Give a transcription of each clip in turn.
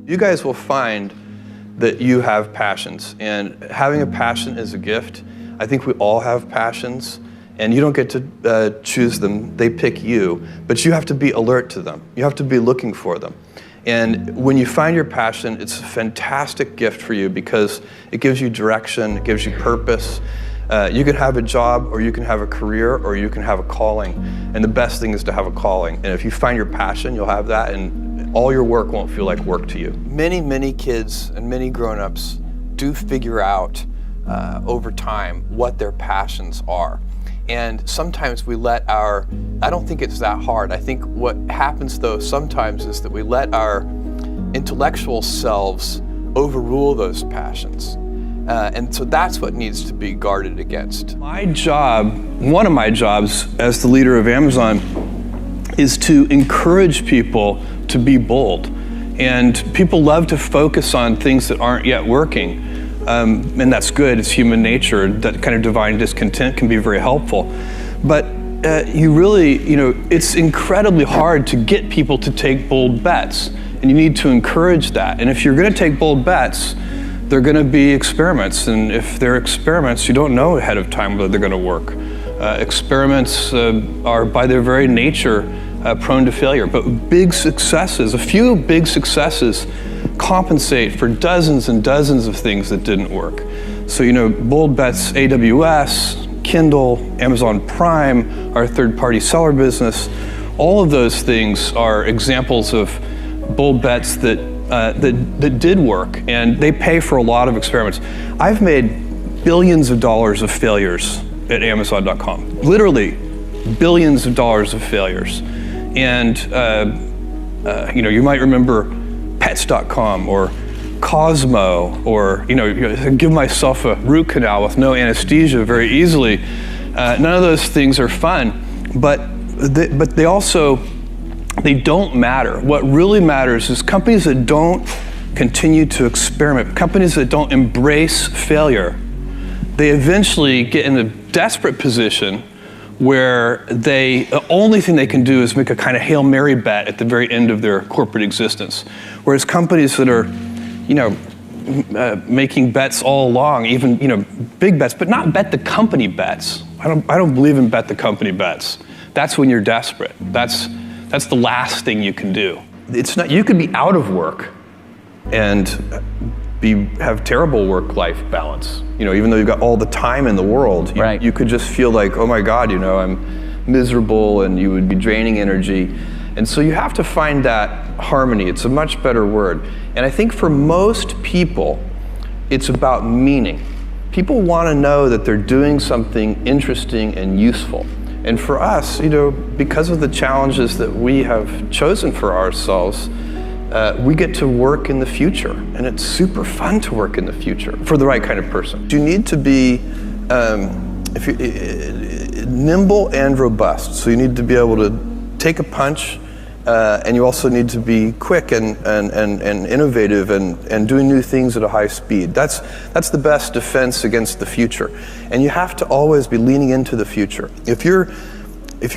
You guys will find that you have passions, and having a passion is a gift. I think we all have passions, and you don't get to choose them, they pick you, but you have to be alert to them. You have to be looking for them. And when you find your passion, it's a fantastic gift for you because it gives you direction, it gives you purpose. You can have a job, or you can have a career, or you can have a calling. And the best thing is to have a calling. And if you find your passion, you'll have that, and all your work won't feel like work to you. Many kids and many grown-ups do figure out over time what their passions are. And sometimes we let I don't think it's that hard. I think what happens though sometimes is that we let our intellectual selves overrule those passions. And so that's what needs to be guarded against. My job, one of my jobs as the leader of Amazon, is to encourage people to be bold. And people love to focus on things that aren't yet working. And that's good, it's human nature. That kind of divine discontent can be very helpful. But it's incredibly hard to get people to take bold bets. And you need to encourage that. And if you're gonna take bold bets, they're gonna be experiments. And if they're experiments, you don't know ahead of time whether they're gonna work. Experiments are by their very nature prone to failure, but a few big successes compensate for dozens and dozens of things that didn't work. So, bold bets, AWS, Kindle, Amazon Prime, our third-party seller business, all of those things are examples of bold bets that did work, and they pay for a lot of experiments. I've made billions of dollars of failures at Amazon.com, literally billions of dollars of failures. And you might remember Pets.com or Cosmo, or give myself a root canal with no anesthesia very easily. None of those things are fun, but they don't matter. What really matters is companies that don't continue to experiment, companies that don't embrace failure. They eventually get in a desperate position where the only thing they can do is make a kind of Hail Mary bet at the very end of their corporate existence. Whereas companies that are, making bets all along, even, big bets, but not bet the company bets. I don't believe in bet the company bets. That's when you're desperate. That's the last thing you can do. You could be out of work and have terrible work-life balance. Even though you've got all the time in the world, right. You could just feel like, oh my God, I'm miserable, and you would be draining energy. And so you have to find that harmony. It's a much better word. And I think for most people, it's about meaning. People want to know that they're doing something interesting and useful. And for us, because of the challenges that we have chosen for ourselves, we get to work in the future, and it's super fun to work in the future for the right kind of person. You need to be nimble and robust. So you need to be able to take a punch, and you also need to be quick and innovative and doing new things at a high speed. That's the best defense against the future. And you have to always be leaning into the future. If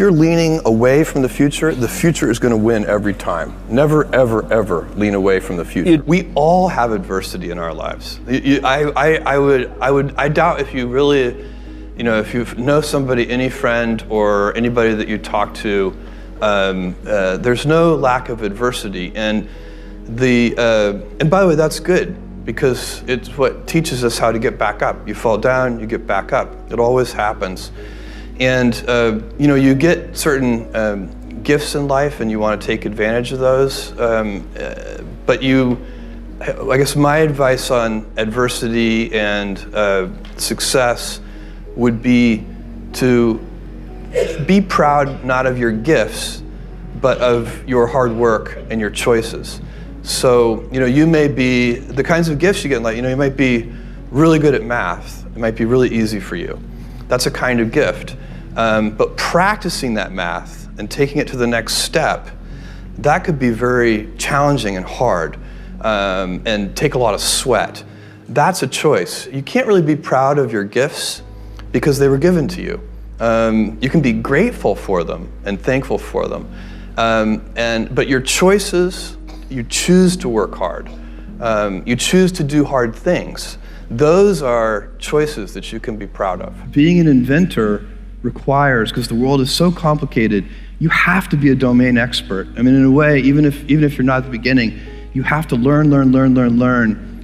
you're leaning away from the future is going to win every time. Never, ever, ever lean away from the future. We all have adversity in our lives. I doubt if you really, if you know somebody, any friend or anybody that you talk to, there's no lack of adversity. And by the way, that's good, because it's what teaches us how to get back up. You fall down, you get back up. It always happens. And you get certain gifts in life, and you want to take advantage of those. But I guess my advice on adversity and success would be to be proud not of your gifts, but of your hard work and your choices. So you may be the kinds of gifts you get in life. You might be really good at math. It might be really easy for you. That's a kind of gift. But practicing that math and taking it to the next step, that could be very challenging and hard, and take a lot of sweat. That's a choice. You can't really be proud of your gifts because they were given to you. You can be grateful for them and thankful for them. But your choices you choose to work hard. You choose to do hard things. Those are choices that you can be proud of. Being an inventor requires, because the world is so complicated, you have to be a domain expert. I mean, in a way, even if you're not at the beginning, you have to learn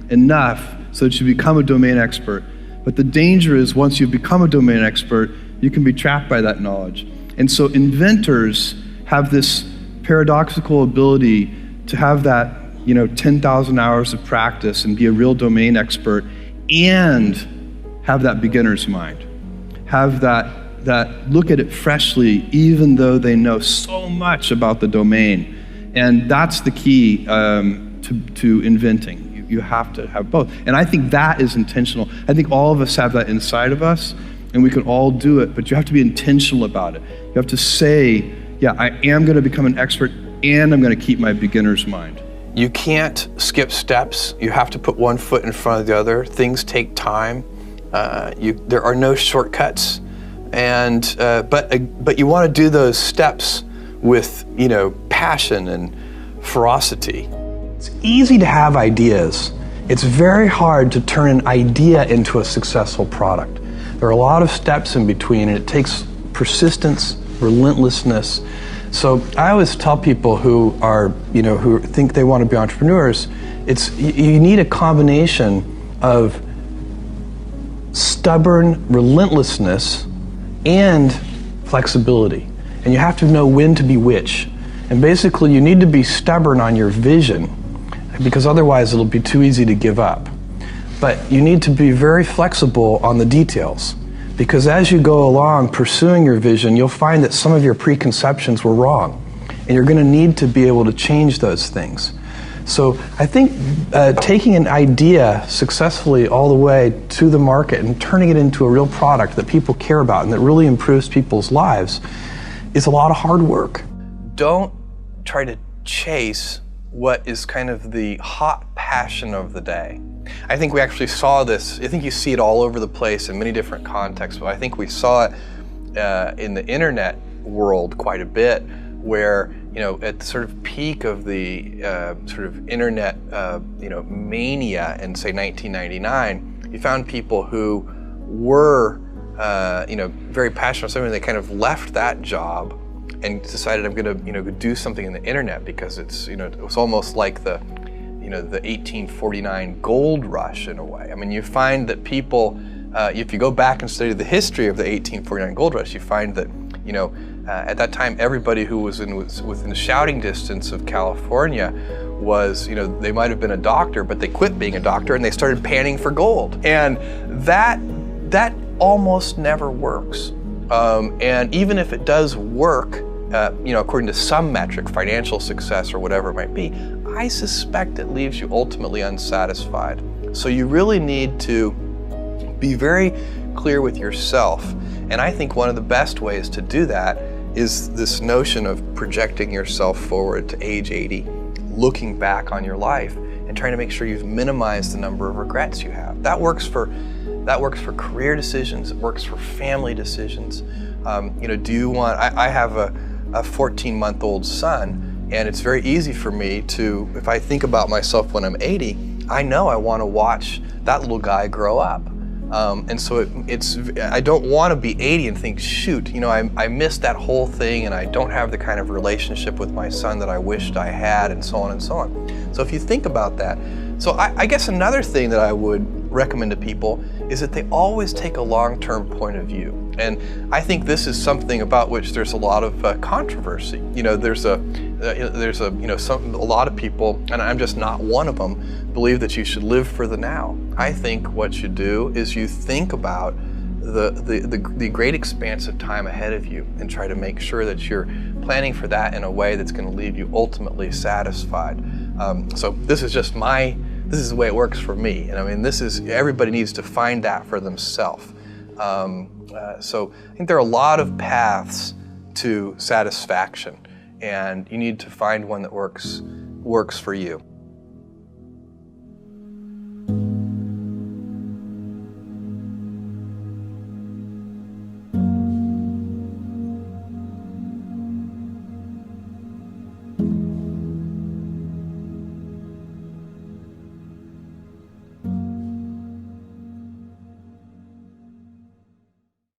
enough so that you become a domain expert. But the danger is once you become a domain expert, you can be trapped by that knowledge. And so inventors have this paradoxical ability to have that 10,000 hours of practice and be a real domain expert and have that beginner's mind. Have that look at it freshly, even though they know so much about the domain. And that's the key to inventing. You have to have both. And I think that is intentional. I think all of us have that inside of us, and we can all do it, but you have to be intentional about it. You have to say, yeah, I am going to become an expert, and I'm going to keep my beginner's mind. You can't skip steps. You have to put one foot in front of the other. Things take time. There are no shortcuts. And but you want to do those steps with passion and ferocity. It's easy to have ideas. It's very hard to turn an idea into a successful product. There are a lot of steps in between, and it takes persistence, relentlessness. So I always tell people who are who think they want to be entrepreneurs, you need a combination of stubborn relentlessness and flexibility. And you have to know when to be which. And basically you need to be stubborn on your vision, because otherwise it'll be too easy to give up. But you need to be very flexible on the details, because as you go along pursuing your vision, you'll find that some of your preconceptions were wrong, and you're going to need to be able to change those things. So I think taking an idea successfully all the way to the market and turning it into a real product that people care about and that really improves people's lives is a lot of hard work. Don't try to chase what is kind of the hot passion of the day. I think we actually saw this, I think you see it all over the place in many different contexts, but I think we saw it in the internet world quite a bit, where at the sort of peak of the sort of internet mania in say 1999, you found people who were very passionate about something. They kind of left that job and decided, I'm going to do something in the internet, because it's it was almost like the the 1849 gold rush in a way. I mean, you find that people, if you go back and study the history of the 1849 gold rush, you find that at that time everybody who was within shouting distance of California was they might have been a doctor, but they quit being a doctor and they started panning for gold, and that almost never works. And even if it does work, according to some metric, financial success or whatever it might be, I suspect it leaves you ultimately unsatisfied. So you really need to be very clear with yourself. And I think one of the best ways to do that is this notion of projecting yourself forward to age 80, looking back on your life and trying to make sure you've minimized the number of regrets you have. That works for career decisions. It works for family decisions. Do you want? I have a 14-month-old son, and it's very easy for me to, if I think about myself when I'm 80, I know I want to watch that little guy grow up. And so I don't want to be 80 and think, shoot, I missed that whole thing, and I don't have the kind of relationship with my son that I wished I had, and so on and so on. So if you think about that, so I guess another thing that I would recommend to people is that they always take a long-term point of view. And I think this is something about which there's a lot of controversy. There's a lot of people, and I'm just not one of them, believe that you should live for the now. I think what you do is you think about the great expanse of time ahead of you and try to make sure that you're planning for that in a way that's going to leave you ultimately satisfied. So this is the way it works for me. And I mean, everybody needs to find that for themselves. So I think there are a lot of paths to satisfaction, and you need to find one that works for you.